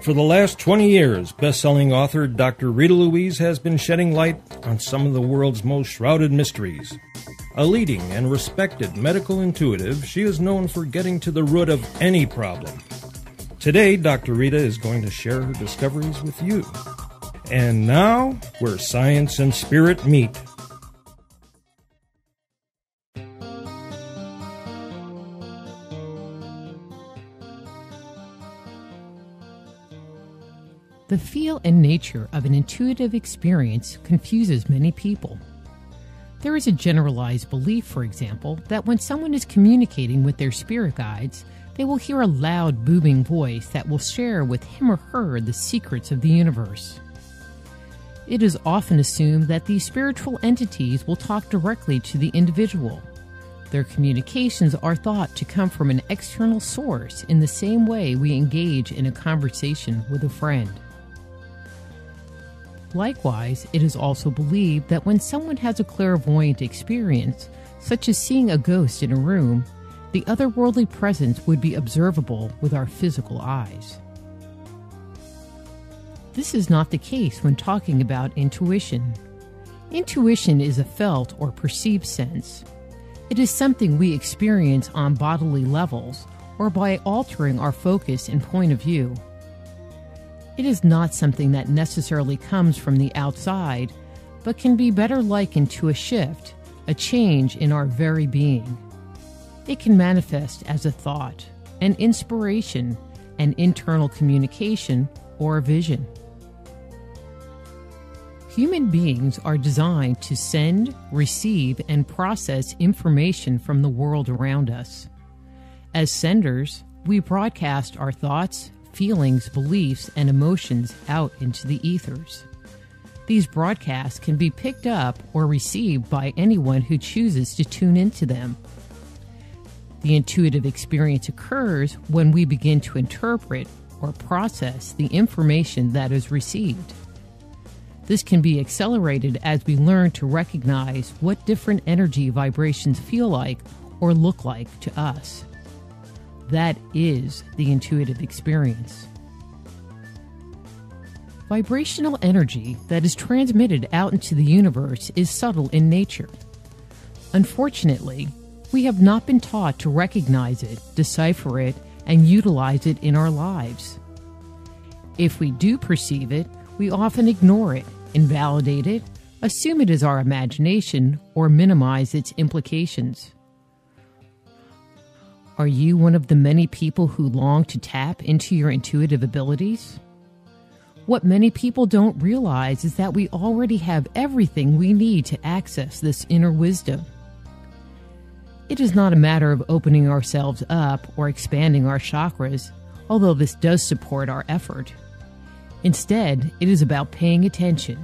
For the last 20 years, best-selling author Dr. Rita Louise has been shedding light on some of the world's most shrouded mysteries. A leading and respected medical intuitive, she is known for getting to the root of any problem. Today, Dr. Rita is going to share her discoveries with you. And now, where science and spirit meet. The feel and nature of an intuitive experience confuses many people. There is a generalized belief, for example, that when someone is communicating with their spirit guides, they will hear a loud, booming voice that will share with him or her the secrets of the universe. It is often assumed that these spiritual entities will talk directly to the individual. Their communications are thought to come from an external source in the same way we engage in a conversation with a friend. Likewise, it is also believed that when someone has a clairvoyant experience, such as seeing a ghost in a room, the otherworldly presence would be observable with our physical eyes. This is not the case when talking about intuition. Intuition is a felt or perceived sense. It is something we experience on bodily levels or by altering our focus and point of view. It is not something that necessarily comes from the outside, but can be better likened to a shift, a change in our very being. It can manifest as a thought, an inspiration, an internal communication, or a vision. Human beings are designed to send, receive, and process information from the world around us. As senders, we broadcast our thoughts, feelings, beliefs, and emotions out into the ethers. These broadcasts can be picked up or received by anyone who chooses to tune into them. The intuitive experience occurs when we begin to interpret or process the information that is received. This can be accelerated as we learn to recognize what different energy vibrations feel like or look like to us. That is the intuitive experience. Vibrational energy that is transmitted out into the universe is subtle in nature. Unfortunately, we have not been taught to recognize it, decipher it, and utilize it in our lives. If we do perceive it, we often ignore it, invalidate it, assume it is our imagination, or minimize its implications. Are you one of the many people who long to tap into your intuitive abilities? What many people don't realize is that we already have everything we need to access this inner wisdom. It is not a matter of opening ourselves up or expanding our chakras, although this does support our effort. Instead, it is about paying attention.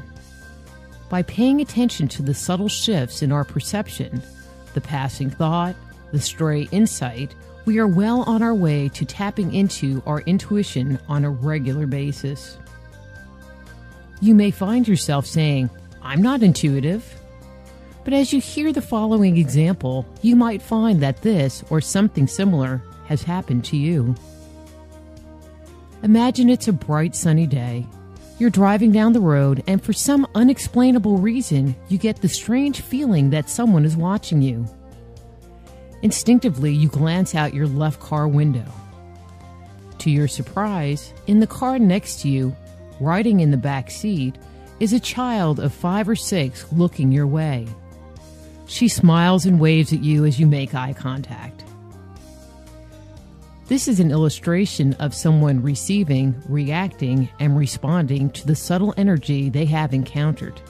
By paying attention to the subtle shifts in our perception, the passing thought, the stray insight, we are well on our way to tapping into our intuition on a regular basis. You may find yourself saying, "I'm not intuitive." But as you hear the following example, you might find that this or something similar has happened to you. Imagine it's a bright sunny day. You're driving down the road and for some unexplainable reason, you get the strange feeling that someone is watching you. Instinctively, you glance out your left car window. To your surprise, in the car next to you, riding in the back seat, is a child of 5 or 6 looking your way. She smiles and waves at you as you make eye contact. This is an illustration of someone receiving, reacting, and responding to the subtle energy they have encountered.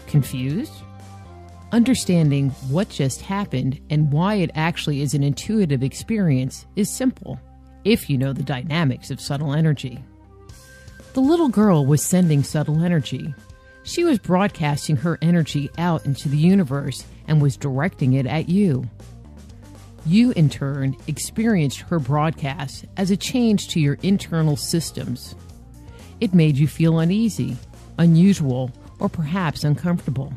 Confused? Understanding what just happened and why it actually is an intuitive experience is simple, if you know the dynamics of subtle energy. The little girl was sending subtle energy. She was broadcasting her energy out into the universe and was directing it at you. You, in turn, experienced her broadcast as a change to your internal systems. It made you feel uneasy, unusual, or perhaps uncomfortable.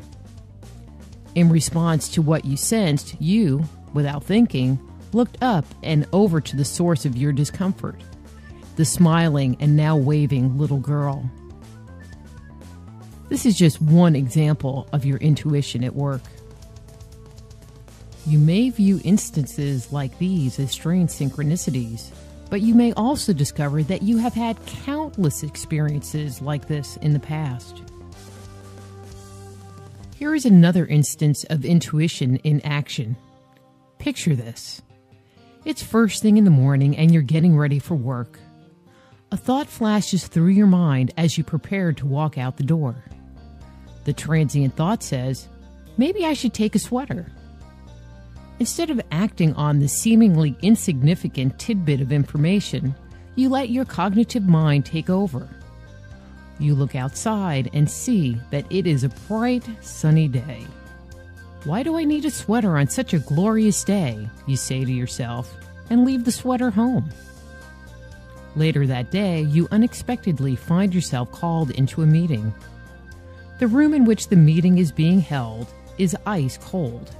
In response to what you sensed, you, without thinking, looked up and over to the source of your discomfort. the smiling and now waving little girl. This is just one example of your intuition at work. You may view instances like these as strange synchronicities, but you may also discover that you have had countless experiences like this in the past. Here is another instance of intuition in action. Picture this. It's first thing in the morning and you're getting ready for work. A thought flashes through your mind as you prepare to walk out the door. The transient thought says, maybe I should take a sweater. Instead of acting on the seemingly insignificant tidbit of information, you let your cognitive mind take over. You look outside and see that it is a bright, sunny day. Why do I need a sweater on such a glorious day, you say to yourself, and leave the sweater home. Later that day, you unexpectedly find yourself called into a meeting. The room in which the meeting is being held is ice cold.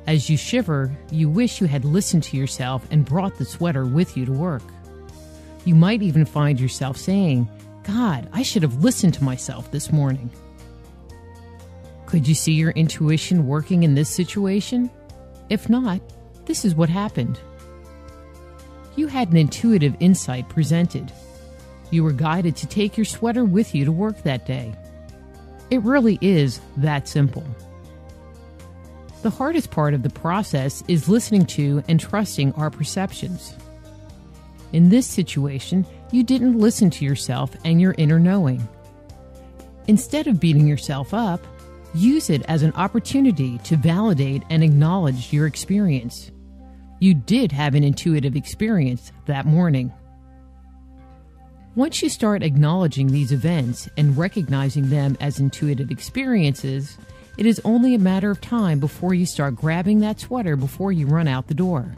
As you shiver, you wish you had listened to yourself and brought the sweater with you to work. You might even find yourself saying, God, I should have listened to myself this morning. Could you see your intuition working in this situation? If not, this is what happened. You had an intuitive insight presented. You were guided to take your sweater with you to work that day. It really is that simple. The hardest part of the process is listening to and trusting our perceptions. In this situation, you didn't listen to yourself and your inner knowing. Instead of beating yourself up, use it as an opportunity to validate and acknowledge your experience. You did have an intuitive experience that morning. Once you start acknowledging these events and recognizing them as intuitive experiences, it is only a matter of time before you start grabbing that sweater before you run out the door.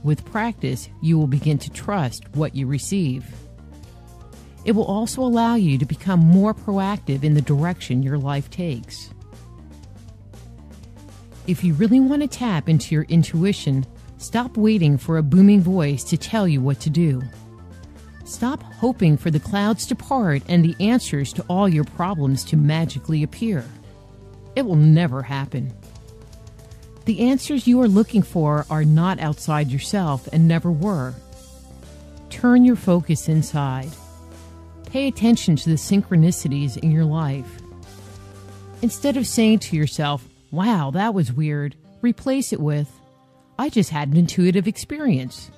With practice, you will begin to trust what you receive. It will also allow you to become more proactive in the direction your life takes. If you really want to tap into your intuition, stop waiting for a booming voice to tell you what to do. Stop hoping for the clouds to part and the answers to all your problems to magically appear. It will never happen. The answers you are looking for are not outside yourself and never were. Turn your focus inside. Pay attention to the synchronicities in your life. Instead of saying to yourself, wow, that was weird, replace it with, I just had an intuitive experience.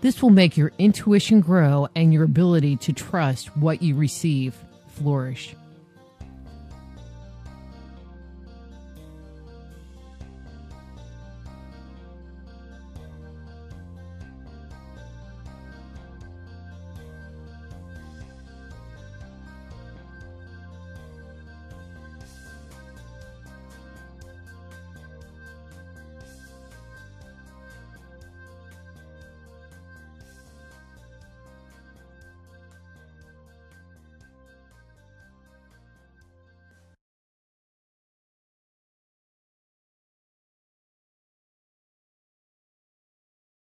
This will make your intuition grow and your ability to trust what you receive flourish.